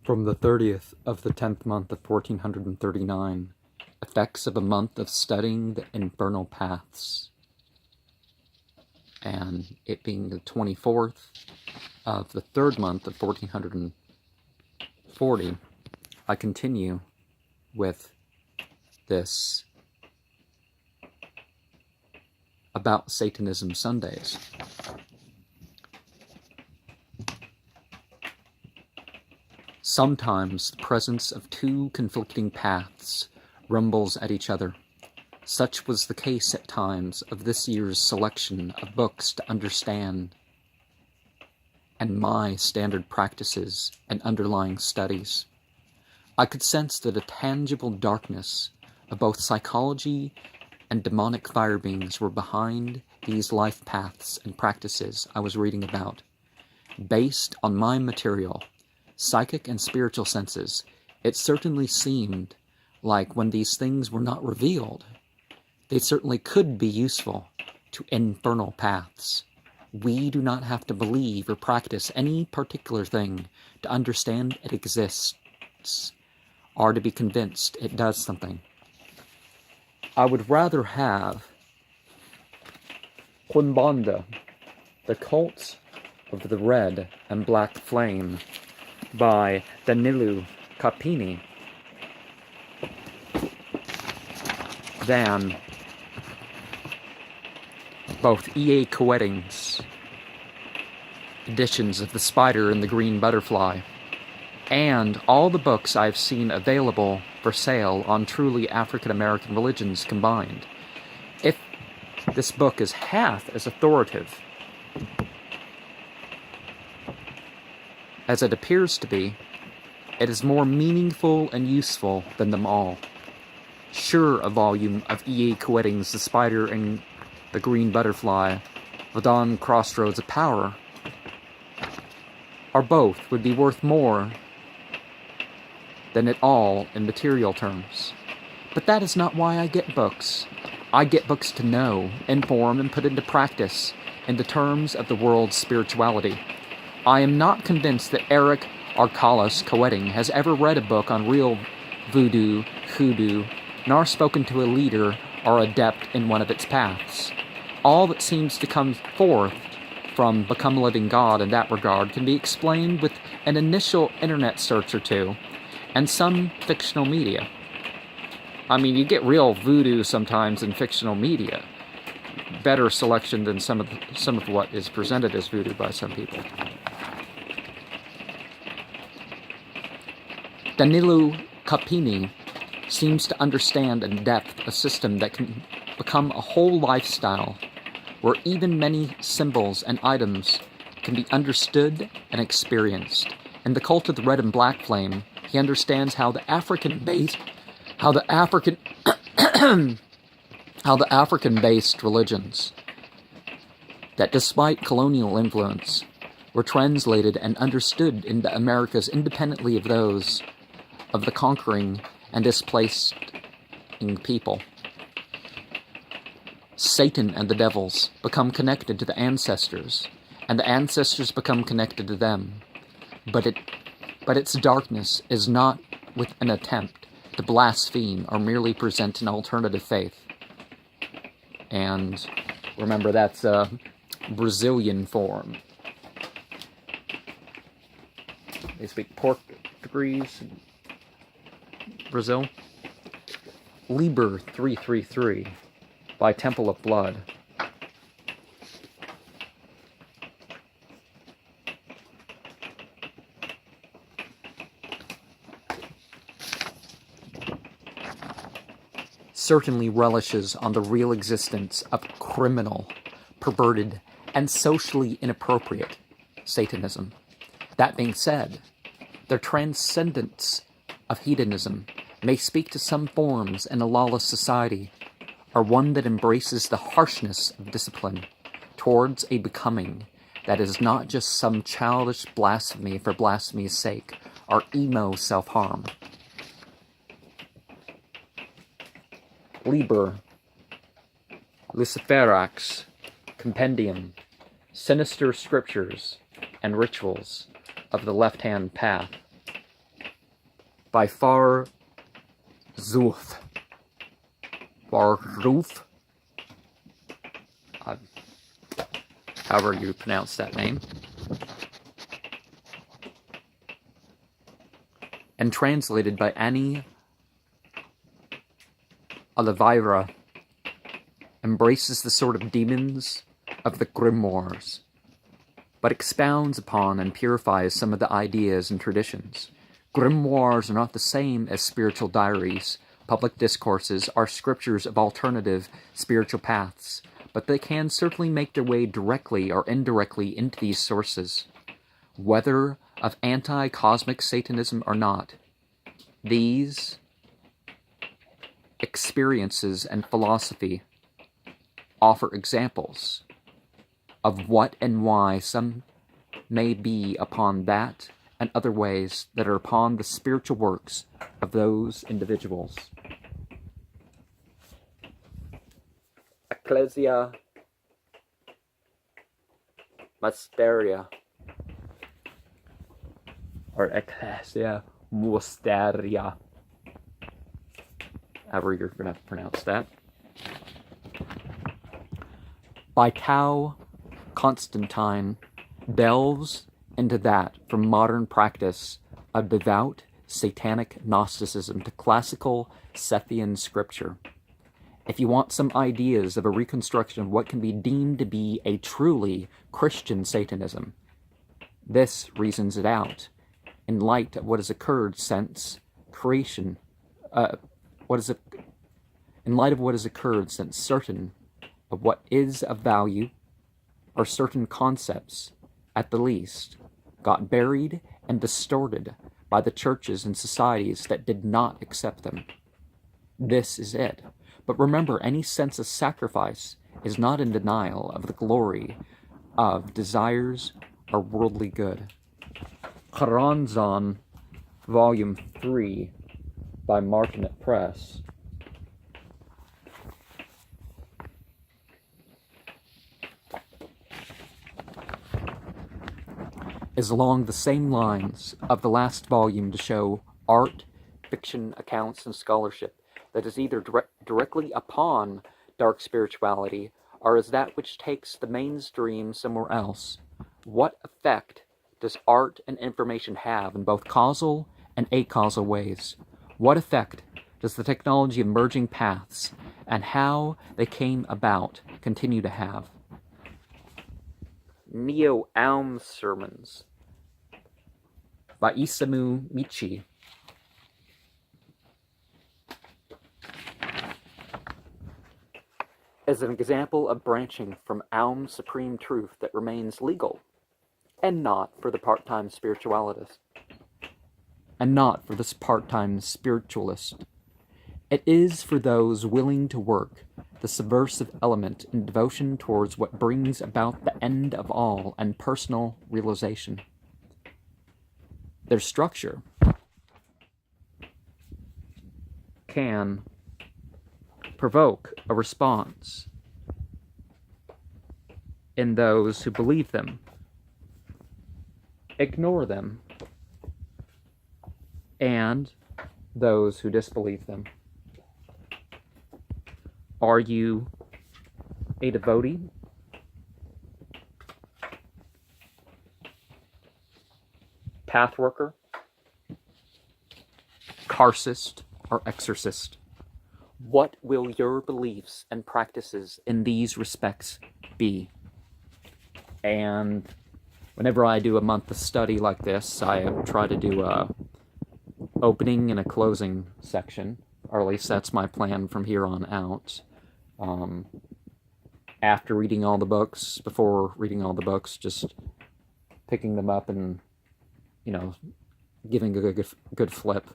From the 30th of the 10th month of 1439, effects of a month of studying the infernal paths. And it being the 24th of the 3rd month of 1440, I continue with this About Satanism Sundays. Sometimes the presence of two conflicting paths rumbles at each other. Such was the case at times of this year's selection of books to understand, and my standard practices and underlying studies. I could sense that a tangible darkness of both psychology and demonic fire beings were behind these life paths and practices I was reading about. Based on my material, psychic and spiritual senses, it certainly seemed like when these things were not revealed, they certainly could be useful to infernal paths. We do not have to believe or practice any particular thing to understand it exists, or to be convinced it does something. I would rather have Qumbanda, The Cult of the Red and Black Flame, by Danilo Capini, than both E.A. Coetting's editions of The Spider and the Green Butterfly, and all the books I've seen available for sale on truly African-American religions combined. If this book is half as authoritative as it appears to be, it is more meaningful and useful than them all. Sure, a volume of E.A. Coetting's The Spider and the Green Butterfly, Vadon Crossroads of Power, or both would be worth more than it all in material terms. But that is not why I get books. I get books to know, inform, and put into practice in the terms of the world's spirituality. I am not convinced that Eric Arcalis Coetting has ever read a book on real voodoo, hoodoo, nor spoken to a leader or adept in one of its paths. All that seems to come forth from Become a Living God in that regard can be explained with an initial internet search or two, and some fictional media. I mean, you get real voodoo sometimes in fictional media. Better selection than some of what is presented as voodoo by some people. Danilo Capini seems to understand in depth a system that can become a whole lifestyle, where even many symbols and items can be understood and experienced. In The Cult of the Red and Black Flame, he understands how the African-based religions that, despite colonial influence, were translated and understood into Americas independently of those of the conquering and displacing people. Satan and the devils become connected to the ancestors, and the ancestors become connected to them. But its darkness is not with an attempt to blaspheme or merely present an alternative faith. And remember, that's a Brazilian form. They speak Portuguese in Brazil. Liber 333 by Temple of Blood. Certainly relishes on the real existence of criminal, perverted, and socially inappropriate Satanism. That being said, their transcendence of hedonism may speak to some forms in a lawless society, or one that embraces the harshness of discipline towards a becoming that is not just some childish blasphemy for blasphemy's sake, or emo self-harm. Liber Luciferax Compendium, Sinister Scriptures and Rituals of the Left-Hand Path, by Farzuth. Farzuth? However you pronounce that name. And translated by Annie Oliveira, embraces the sort of demons of the grimoires, but expounds upon and purifies some of the ideas and traditions. Grimoires are not the same as spiritual diaries. Public discourses are scriptures of alternative spiritual paths, but they can certainly make their way directly or indirectly into these sources. Whether of anti-cosmic Satanism or not, these experiences and philosophy offer examples of what and why some may be upon that and other ways that are upon the spiritual works of those individuals. Ecclesia Mysteria, or Ecclesia Mysteria, however you're going to pronounce that, by Tao Constantine, delves into that from modern practice of devout satanic Gnosticism to classical Sethian scripture. If you want some ideas of a reconstruction of what can be deemed to be a truly Christian Satanism, this reasons it out in light of what has occurred since creation, in light of what has occurred since certain of what is of value, or certain concepts, at the least, got buried and distorted by the churches and societies that did not accept them. This is it. But remember, any sense of sacrifice is not in denial of the glory of desires or worldly good. Karanzan, Volume 3, by Martinet Press, is along the same lines of the last volume to show art, fiction, accounts, and scholarship that is either directly upon dark spirituality or is that which takes the mainstream somewhere else. What effect does art and information have in both causal and acausal ways? What effect does the technology of merging paths and how they came about continue to have? Neo-Aum Sermons by Isamu Michi is an example of branching from Aum's supreme truth that remains legal, and not for the part-time spiritualist, and not for this part-time spiritualist. It is for those willing to work the subversive element in devotion towards what brings about the end of all and personal realization. Their structure can provoke a response in those who believe them, ignore them, and those who disbelieve them. Are you a devotee? Pathworker? Carcist or exorcist? What will your beliefs and practices in these respects be? And whenever I do a month of study like this, I try to do a opening and a closing section, or at least that's my plan from here on out. After reading all the books, before reading all the books, just picking them up and, giving a good flip.